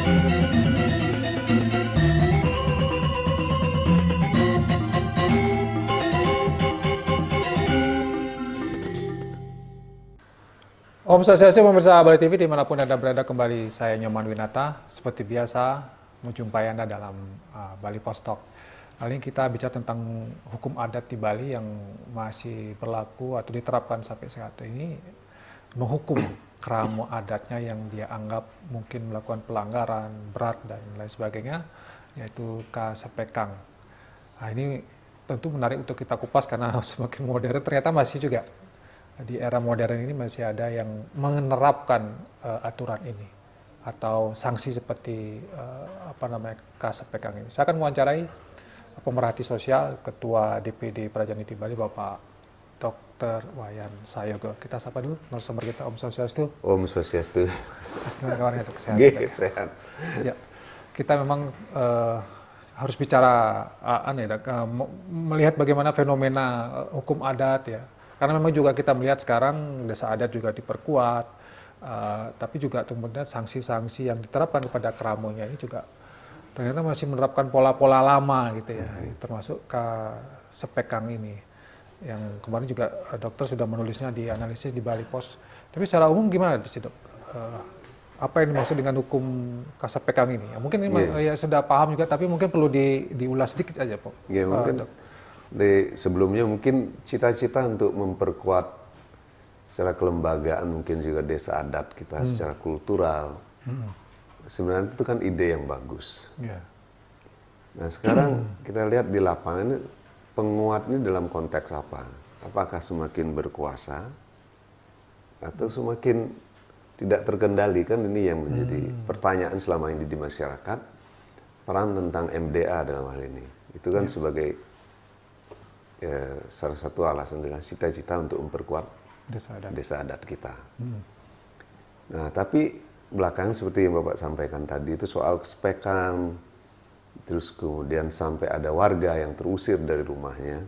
Om Swastiastu pemirsa Bali TV dimanapun Anda berada, kembali saya Nyoman Winata. Seperti biasa menjumpai Anda dalam Bali Post Talk. Kali ini kita bicara tentang hukum adat di Bali yang masih berlaku atau diterapkan sampai saat ini, menghukum keramu adatnya yang dia anggap mungkin melakukan pelanggaran berat dan lain sebagainya, yaitu Kasepekang. Nah, ini tentu menarik untuk kita kupas karena semakin modern ternyata masih juga di era modern ini masih ada yang menerapkan aturan ini atau sanksi seperti Kasepekang ini. Saya akan mewawancarai pemerhati sosial Ketua DPD Prajaniti Bali Bapak Dr. Wayan Sayogo. Kita sapa dulu narasumber kita. Om Swastiastu. Om Swastiastu. Gimana kabarnya, Dok? Sehat? Sehat. Ya, kita memang harus bicara melihat bagaimana fenomena hukum adat ya. Karena memang juga kita melihat sekarang desa adat juga diperkuat, tapi juga kemudian sanksi-sanksi yang diterapkan kepada keramunya ini juga ternyata masih menerapkan pola-pola lama gitu ya, termasuk Kasepekang ini. Yang kemarin juga dokter sudah menulisnya di analisis di Bali Post. Tapi secara umum gimana di situ? Apa yang dimaksud dengan hukum Kasepekang ini? Ya, mungkin ini ya sudah paham juga, tapi mungkin perlu diulas sedikit aja, Pak. Ya, mungkin sebelumnya mungkin cita-cita untuk memperkuat secara kelembagaan, mungkin juga desa adat kita secara kultural. Sebenarnya itu kan ide yang bagus. Nah sekarang kita lihat di lapangan, penguatnya dalam konteks apa? Apakah semakin berkuasa atau semakin tidak terkendali? Kan ini yang menjadi pertanyaan selama ini di masyarakat. Peran tentang MDA dalam hal ini itu kan sebagai salah satu alasan dengan cita-cita untuk memperkuat desa adat kita. Nah, tapi belakangan seperti yang Bapak sampaikan tadi itu soal Kasepekang, terus kemudian sampai ada warga yang terusir dari rumahnya.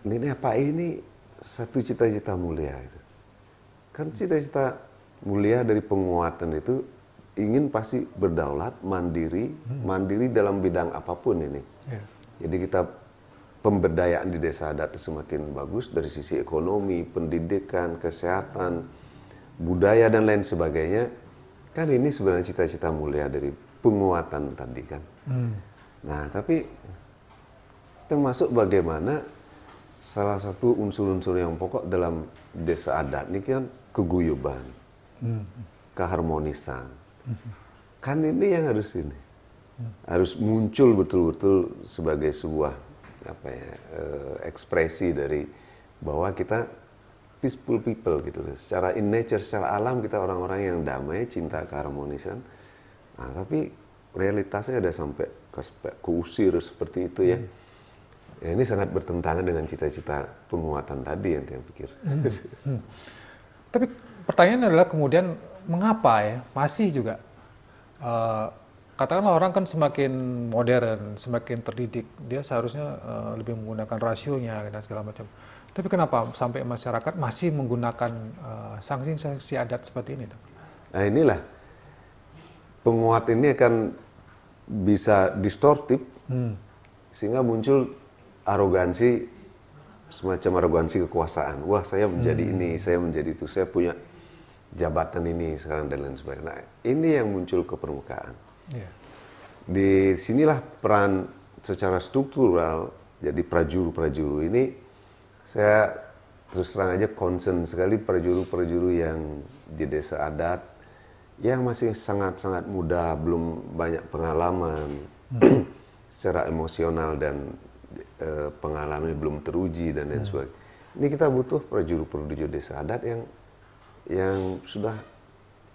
Ini apa ini satu cita-cita mulia itu. Kan cita-cita mulia dari penguatan itu ingin pasti berdaulat, mandiri dalam bidang apapun ini. Jadi kita pemberdayaan di desa adat itu semakin bagus dari sisi ekonomi, pendidikan, kesehatan, budaya dan lain sebagainya. Kan ini sebenarnya cita-cita mulia dari penguatan tadi kan. Nah, tapi termasuk bagaimana salah satu unsur-unsur yang pokok dalam desa adat ini kan keguyuban, keharmonisan. Kan ini yang harus muncul betul-betul sebagai sebuah ekspresi dari bahwa kita peaceful people gitu loh. Secara in nature, secara alam kita orang-orang yang damai, cinta keharmonisan. Nah, tapi realitasnya ada sampai keusir seperti itu ya. Ya ini sangat bertentangan dengan cita-cita penguatan tadi yang saya pikir. Tapi pertanyaannya adalah kemudian mengapa ya masih juga katakanlah orang kan semakin modern, semakin terdidik, dia seharusnya lebih menggunakan rasionya dan segala macam. Tapi kenapa sampai masyarakat masih menggunakan sanksi-sanksi adat seperti ini? Nah inilah, penguat ini akan bisa distortif, sehingga muncul arogansi, semacam arogansi kekuasaan. Wah saya menjadi ini, saya menjadi itu, saya punya jabatan ini sekarang dan lain sebagainya. Nah, ini yang muncul ke permukaan. Di sinilah peran secara struktural, jadi prajuru-prajuru ini, saya terus terang aja concern sekali prajuru-prajuru yang di desa adat, yang masih sangat-sangat muda, belum banyak pengalaman, secara emosional dan pengalaman belum teruji dan lain sebagainya. Ini kita butuh prajuru-prajuru desa adat yang sudah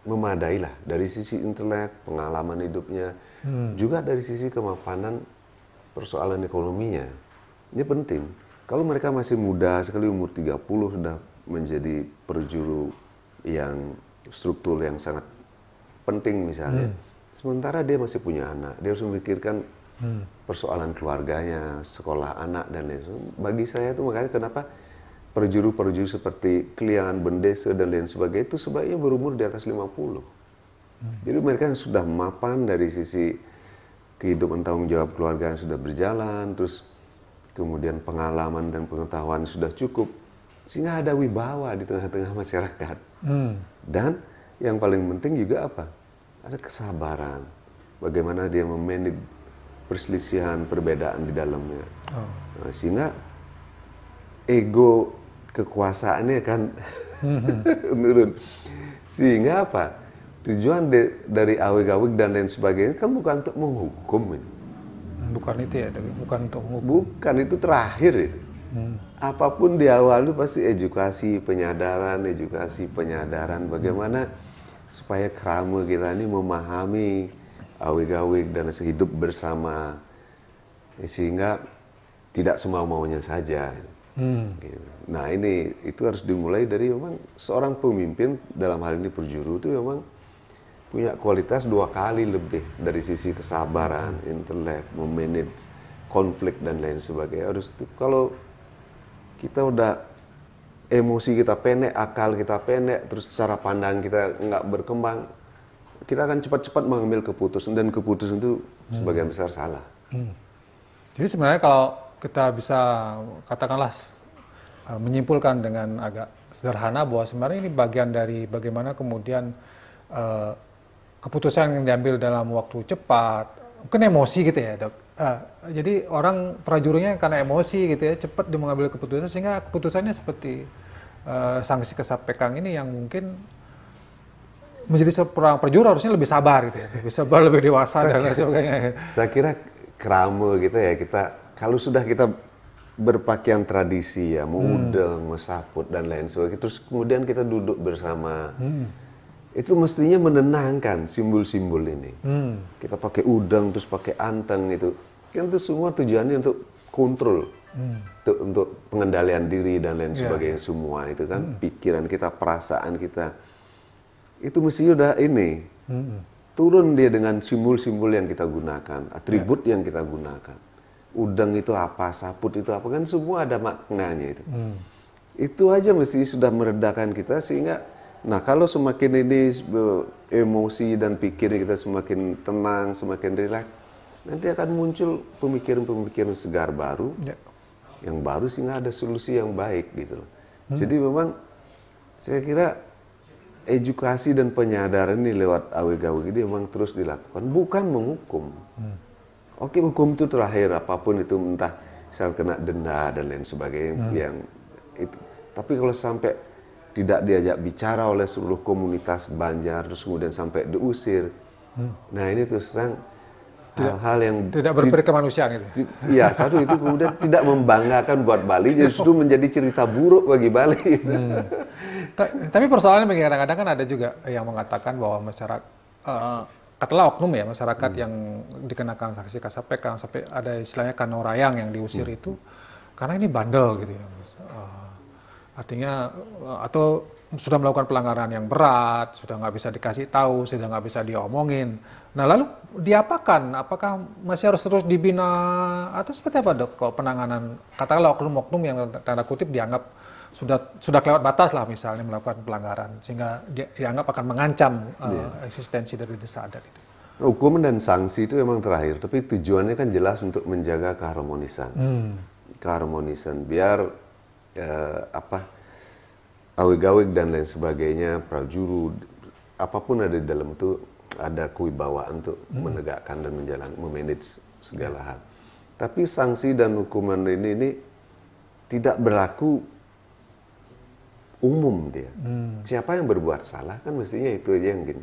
memadai lah dari sisi intelek, pengalaman hidupnya, juga dari sisi kemapanan persoalan ekonominya. Ini penting. Kalau mereka masih muda sekali, umur 30 sudah menjadi perjuru yang struktur yang sangat penting misalnya. Sementara dia masih punya anak, dia harus memikirkan persoalan keluarganya, sekolah anak dan lain sebagainya. Bagi saya itu makanya kenapa perjuru-perjuru seperti Kliangan, Bendesa dan lain sebagainya itu sebaiknya berumur di atas 50. Jadi mereka yang sudah mapan dari sisi kehidupan tanggung jawab keluarga yang sudah berjalan, terus kemudian pengalaman dan pengetahuan sudah cukup, sehingga ada wibawa di tengah-tengah masyarakat. Dan yang paling penting juga apa? Ada kesabaran. Bagaimana dia memanage perselisihan, perbedaan di dalamnya. Nah, sehingga ego kekuasaannya akan menurun. Sehingga apa? Tujuan dari awig-awig dan lain sebagainya kan bukan untuk menghukum ini. Bukan itu ya, bukan untuk menghukum. Bukan, itu terakhir itu. Apapun di awal itu pasti edukasi, penyadaran bagaimana supaya kerama kita ini memahami awig-awig dan hidup bersama, sehingga tidak semau-maunya saja. Gitu. Nah itu harus dimulai dari memang seorang pemimpin, dalam hal ini perjuru itu memang punya kualitas 2 kali lebih dari sisi kesabaran, intelek, memanage konflik dan lain sebagainya. Harus itu. Kalau kita udah emosi kita pendek, akal kita pendek, terus cara pandang kita nggak berkembang, kita akan cepat-cepat mengambil keputusan, dan keputusan itu sebagian besar salah. Jadi sebenarnya kalau kita bisa katakanlah menyimpulkan dengan agak sederhana bahwa sebenarnya ini bagian dari bagaimana kemudian keputusan yang diambil dalam waktu cepat, mungkin emosi gitu ya dok. Jadi orang prajuritnya karena emosi gitu ya, cepat dia mengambil keputusan sehingga keputusannya seperti sanksi kesapekang ini yang mungkin menjadi seorang prajurit harusnya lebih sabar gitu ya, lebih sabar, lebih dewasa dan lain sebagainya. Saya kira kerama gitu ya, kalau sudah kita berpakaian tradisi ya, mengudeng, mesaput dan lain sebagainya, terus kemudian kita duduk bersama, itu mestinya menenangkan simbol-simbol ini. Kita pakai udang, terus pakai anteng, itu kan itu semua tujuannya untuk kontrol, untuk pengendalian diri dan lain sebagainya. Semua itu kan pikiran kita, perasaan kita, itu mestinya udah ini turun dia dengan simbol-simbol yang kita gunakan, atribut yang kita gunakan. Udang itu apa, saput itu apa, kan semua ada maknanya itu. Itu aja mesti sudah meredakan kita, sehingga nah kalau semakin ini emosi dan pikir kita semakin tenang, semakin rileks, nanti akan muncul pemikiran-pemikiran segar baru, yang baru, sehingga ada solusi yang baik gitu loh. Jadi memang saya kira edukasi dan penyadaran ini lewat awig-awig ini memang terus dilakukan, bukan menghukum. Oke, hukum itu terakhir, apapun itu, entah misal kena denda dan lain sebagainya, yang itu. Tapi kalau sampai tidak diajak bicara oleh seluruh komunitas Banjar, terus kemudian sampai diusir, nah ini terus terang hal-hal yang tidak berperi kemanusiaan itu. Iya, satu itu kemudian tidak membanggakan buat Bali, justru menjadi cerita buruk bagi Bali. Tapi persoalannya begini, kadang-kadang kan ada juga yang mengatakan bahwa masyarakat, katakanlah oknum ya, masyarakat yang dikenakan sanksi kasapekang, sampai ada istilahnya kanorayang yang diusir itu, karena ini bandel gitu ya. Artinya, atau sudah melakukan pelanggaran yang berat, sudah nggak bisa dikasih tahu, sudah nggak bisa diomongin. Nah lalu diapakan? Apakah masih harus terus dibina atau seperti apa dok? Kalau penanganan, katakanlah oknum-oknum yang tanda kutip dianggap sudah kelewat batas lah, misalnya melakukan pelanggaran, sehingga dianggap akan mengancam eksistensi dari desa adat itu. Hukum dan sanksi itu memang terakhir, tapi tujuannya kan jelas untuk menjaga keharmonisan. Keharmonisan, biar awig-awig dan lain sebagainya, prajuru, apapun ada di dalam itu, ada kewibawaan untuk menegakkan dan memanage segala hal. Tapi sanksi dan hukuman ini tidak berlaku umum dia. Siapa yang berbuat salah kan mestinya itu aja yang gini.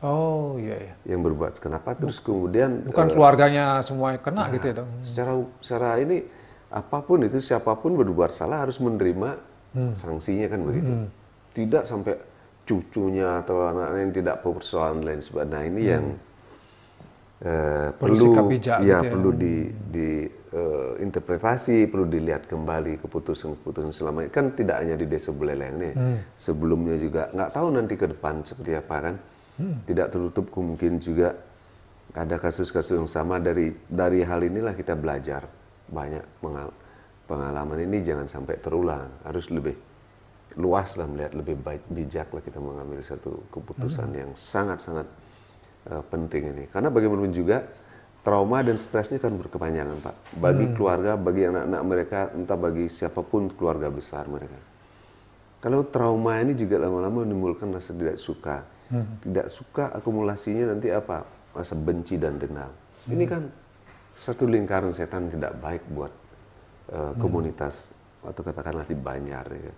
Oh iya. Yang berbuat, kenapa terus kemudian bukan keluarganya semua kena gitu ya dong. Secara ini apapun itu, siapapun berbuat salah harus menerima sanksinya kan begitu. Tidak sampai cucunya atau anak-anak yang tidak persoalan lain sebagainya. Nah ini yang perlu perlu diinterpretasi, perlu dilihat kembali keputusan selama ini. Kan tidak hanya di Desa Buleleng nih, sebelumnya juga nggak tahu nanti ke depan seperti apa kan. Tidak tertutup kemungkinan juga ada kasus-kasus yang sama. Dari hal inilah kita belajar banyak. Pengalaman ini jangan sampai terulang, harus lebih luas lah melihat, lebih bijak lah kita mengambil satu keputusan yang sangat-sangat penting ini. Karena bagaimanapun juga trauma dan stresnya kan berkepanjangan, Pak. Bagi keluarga, bagi anak-anak mereka, entah bagi siapapun keluarga besar mereka. Kalau trauma ini juga lama-lama menimbulkan rasa tidak suka. Tidak suka akumulasinya nanti apa? Rasa benci dan dendam. Ini kan satu lingkaran setan tidak baik buat komunitas atau katakanlah di Banjar. Ya.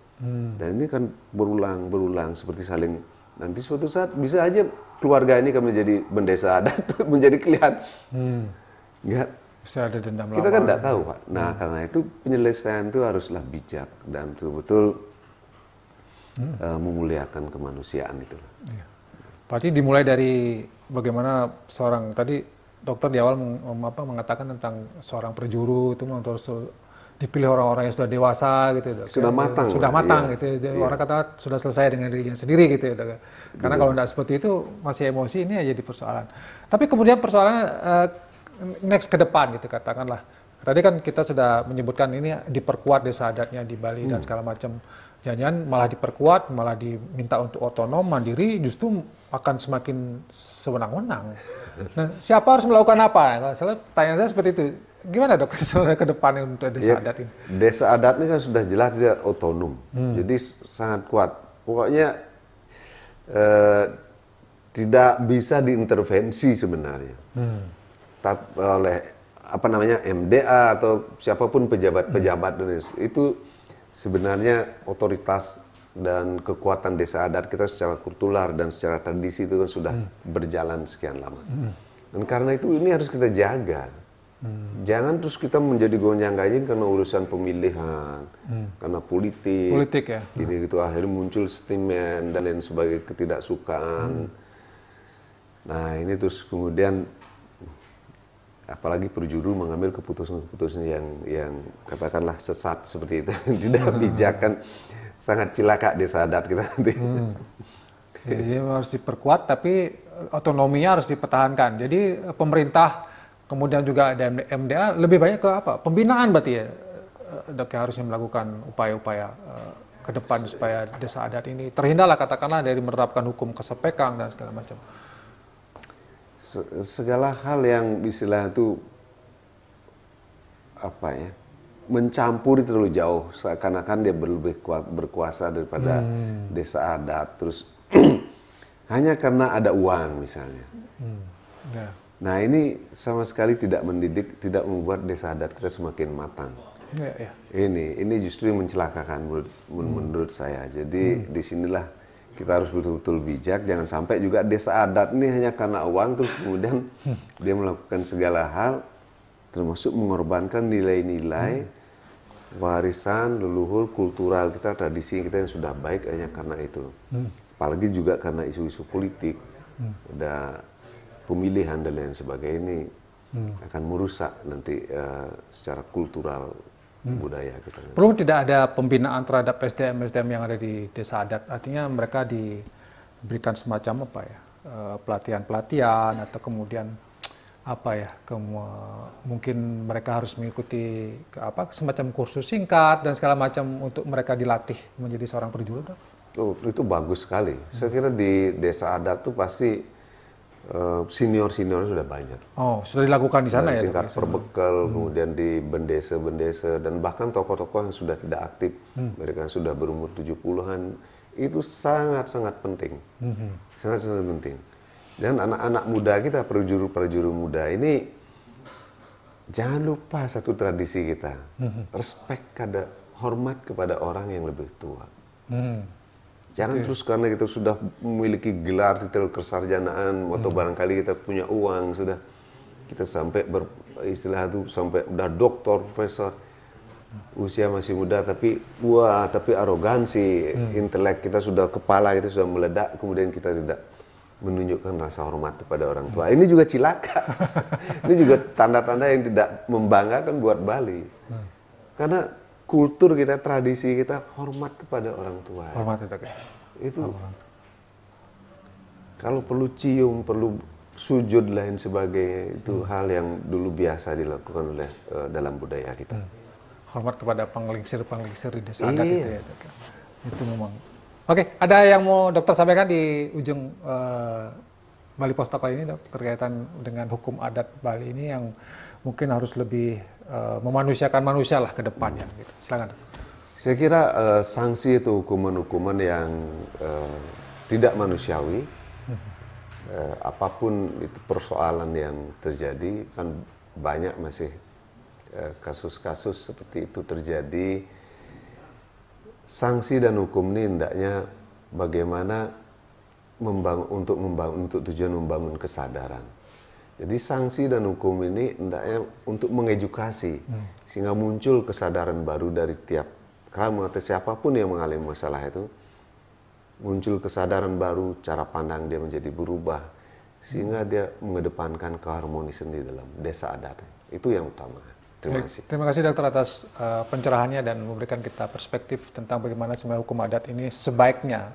Dan ini kan berulang seperti saling, nanti suatu saat bisa aja keluarga ini kan menjadi bendesa adat, menjadi kelihatan. Enggak. Bisa ada dendam Kita kan tidak tahu, Pak. Nah, karena itu penyelesaian itu haruslah bijak dan betul-betul memuliakan kemanusiaan itu. Iya. Berarti dimulai dari bagaimana seorang, tadi dokter di awal mengatakan tentang seorang perjuru itu harus dipilih orang-orang yang sudah dewasa gitu. Sudah matang. Sudah matang iya. gitu. Iya. Orang kata sudah selesai dengan dirinya sendiri gitu. Karena kalau tidak seperti itu masih emosi, ini ya jadi persoalan. Tapi kemudian persoalannya next ke depan gitu katakanlah. Tadi kan kita sudah menyebutkan ini diperkuat desa adatnya di Bali dan segala macam. Jangan malah diperkuat, malah diminta untuk otonom, mandiri, justru akan semakin sewenang-wenang. Nah, siapa harus melakukan apa? Pertanyaan saya seperti itu. Gimana dok ke depan untuk desa adat ini? Desa adat ini kan sudah jelas dia otonom, jadi sangat kuat. Pokoknya tidak bisa diintervensi sebenarnya. Tapi oleh apa namanya MDA atau siapapun pejabat-pejabat itu sebenarnya otoritas dan kekuatan desa adat kita secara kultural dan secara tradisi itu kan sudah berjalan sekian lama. Dan karena itu ini harus kita jaga. Jangan terus kita menjadi gonjang-ganjing karena urusan pemilihan, karena politik ya. Ini gitu akhirnya muncul sentimen dan lain sebagainya, ketidaksukaan. Nah ini terus kemudian apalagi perjuru mengambil keputusan yang katakanlah sesat seperti itu, tidak bijak kan, sangat cilaka desa adat kita nanti. Jadi harus diperkuat tapi otonominya harus dipertahankan. Jadi pemerintah kemudian juga ada MDA lebih banyak ke apa? Pembinaan berarti ya, dok, yang harusnya melakukan upaya-upaya ke depan supaya desa adat ini terhindarlah katakanlah dari menerapkan hukum kesepekan dan segala macam. Segala hal yang istilah itu apa ya, mencampuri terlalu jauh, seakan-akan dia lebih berkuasa daripada desa adat, terus hanya karena ada uang misalnya. Ya. Nah ini sama sekali tidak mendidik, tidak membuat desa adat kita semakin matang. Ya. Ini justru yang mencelakakan menurut saya. Jadi disinilah kita harus betul-betul bijak, jangan sampai juga desa adat ini hanya karena uang terus kemudian dia melakukan segala hal, termasuk mengorbankan nilai-nilai warisan leluhur kultural kita, tradisi kita yang sudah baik hanya karena itu. Apalagi juga karena isu-isu politik, ada pemilihan dan lain sebagainya, ini akan merusak nanti secara kultural budaya kita. Perlu tidak ada pembinaan terhadap SDM yang ada di desa adat, artinya mereka diberikan semacam apa ya, pelatihan-pelatihan atau kemudian apa ya, mungkin mereka harus mengikuti semacam kursus singkat dan segala macam untuk mereka dilatih menjadi seorang perjuru. Oh, itu bagus sekali. Saya kira di desa adat tuh pasti senior-senior sudah banyak. Oh, sudah dilakukan di sana ya? Tingkat perbekal, kemudian di bendesa-bendesa, dan bahkan tokoh-tokoh yang sudah tidak aktif, mereka sudah berumur 70-an, itu sangat-sangat penting. Sangat-sangat penting. Dan anak-anak muda kita, perjuru-perjuru muda ini, jangan lupa satu tradisi kita. Respect, hormat kepada orang yang lebih tua. Jangan terus karena kita sudah memiliki gelar titel kesarjanaan atau barangkali kita punya uang sudah, kita sampai istilah itu sampai udah doktor, profesor, usia masih muda tapi arogansi, intelek kita sudah, kepala kita sudah meledak, kemudian kita tidak menunjukkan rasa hormat kepada orang tua. Ini juga cilaka. Ini juga tanda-tanda yang tidak membanggakan buat Bali. Karena kultur kita, tradisi kita, hormat kepada orang tua. Hormat itu. Kalau perlu cium, perlu sujud lain sebagainya, itu hal yang dulu biasa dilakukan oleh dalam budaya kita. Hormat kepada penglingsir di desa adat itu ya. Itu memang. Oke, ada yang mau dokter sampaikan di ujung Bali Post Talk kali ini Dok, berkaitan dengan hukum adat Bali ini yang mungkin harus lebih memanusiakan manusia lah ke depannya. Gitu. Silakan. Saya kira sanksi itu hukuman-hukuman yang tidak manusiawi. Apapun itu persoalan yang terjadi, kan banyak masih kasus-kasus seperti itu terjadi. Sanksi dan hukum ini hendaknya bagaimana untuk tujuan membangun kesadaran. Jadi sanksi dan hukum ini hendaknya untuk mengedukasi sehingga muncul kesadaran baru dari tiap kamu atau siapapun yang mengalami masalah itu, muncul kesadaran baru, cara pandang dia menjadi berubah sehingga dia mengedepankan keharmonisan di dalam desa adat. Itu yang utama. Terima kasih. Terima kasih Dokter atas pencerahannya dan memberikan kita perspektif tentang bagaimana sebenarnya hukum adat ini sebaiknya,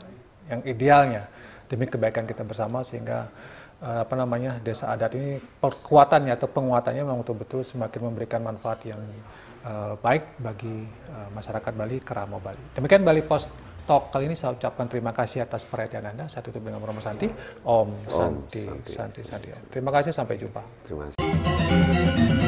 yang idealnya demi kebaikan kita bersama sehingga desa adat ini kekuatannya atau penguatannya memang betul-betul semakin memberikan manfaat yang baik bagi masyarakat Bali, Kerama Bali. Demikian Bali Post Talk kali ini, saya ucapkan terima kasih atas perhatian Anda. Saya tutup dengan Romo Santi. Om Santi. Terima kasih, sampai jumpa. Terima kasih.